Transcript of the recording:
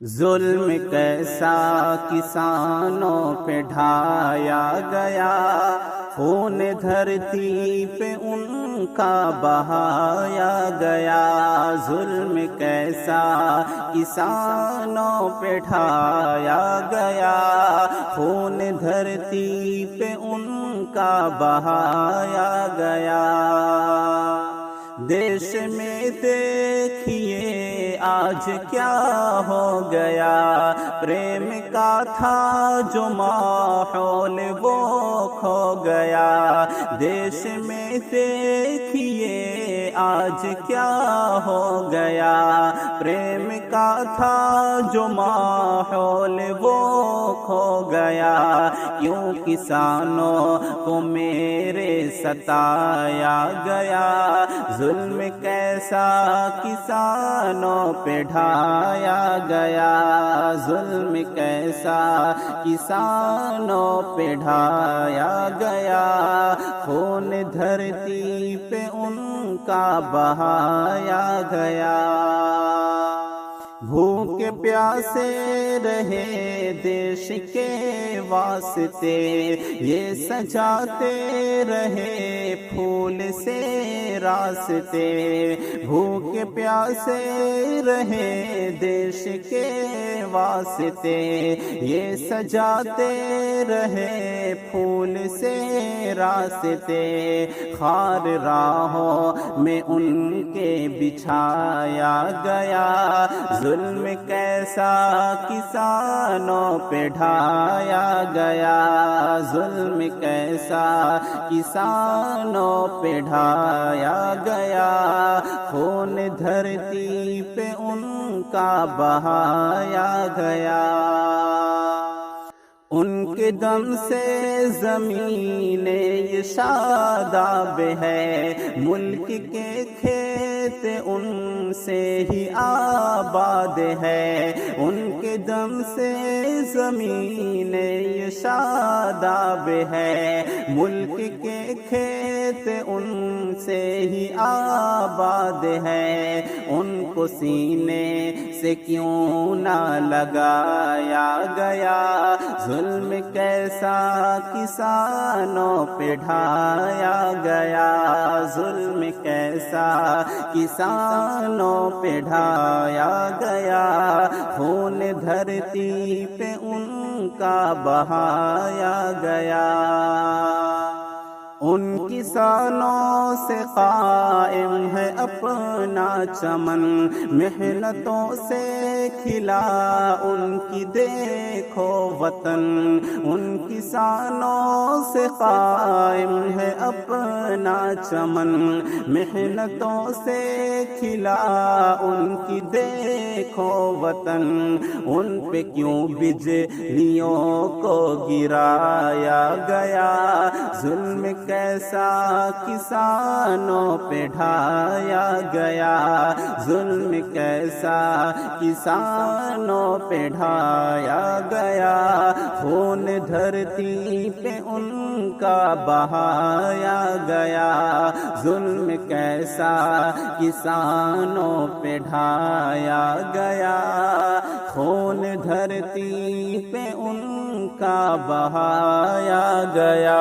ظلم کیسا کسانوں پہ ڈھایا گیا، خون دھرتی پہ ان کا بہایا گیا۔ ظلم کیسا کسانوں پہ ڈھایا گیا، خون دھرتی پہ ان کا بہایا گیا۔ دیش میں دیکھیے آج کیا ہو گیا، پریم کا تھا جو ماحول وہ کھو گیا۔ دیش میں دیکھیے آج کیا ہو گیا، پریم کا تھا جو ماحول وہ کھو گیا۔ کیوں کسانوں کو میرے ستایا گیا، ظلم کیسا کسانوں پہ ڈھایا گیا، ظلم کیسا کسانوں پہ ڈھایا گیا۔ خون دھرتی پہ ان کا بہایا گیا۔ بھوکے پیاسے رہے دیش کے واسطے، یہ سجاتے رہے پھول سے راستے۔ بھوکے پیاسے رہے دیش کے واسطے، یہ سجاتے رہے پھول سے راستے۔ خار راہوں میں ان کے بچھایا گیا، ظلم کیسا کسانوں پہ ڈھایا گیا، ظلم کیسا کسانوں پہ ڈھایا گیا۔ خون دھرتی پہ ان کا بہایا گیا۔ ان کے دم سے زمینیں یہ شاداب ہے، ملک کے کھیت ان سے ہی آباد ہے۔ ان کے دم سے زمینیں یہ شاداب ہے، ملک کے کھیت ان سے ہی آباد ہے۔ ان کو سینے سے کیوں نہ لگایا گیا، ظلم کیسا کسانوں پہ ڈھایا گیا، ظلم کیسا کسانوں پہ ڈھایا گیا۔ خون دھرتی پہ ان کا بہایا گیا۔ ان کسانوں سے قائم ہے اپنا چمن، محنتوں سے کھلا ان کی دیکھو وطن۔ ان کسانوں سے قائم ہے اپنا چمن، محنتوں سے کھلا ان کی دیکھو وطن۔ ان پہ کیوں بجلیوں کو گرایا گیا، ظلم کیسا کسانوں پہ ڈھایا گیا، ظلم کیسا کسانوں پہ ڈھایا گیا۔ خون دھرتی پہ ان کا بہایا گیا، ظلم کیسا کسانوں پہ ڈھایا گیا۔ خون دھرتی پہ ان کا بہایا گیا۔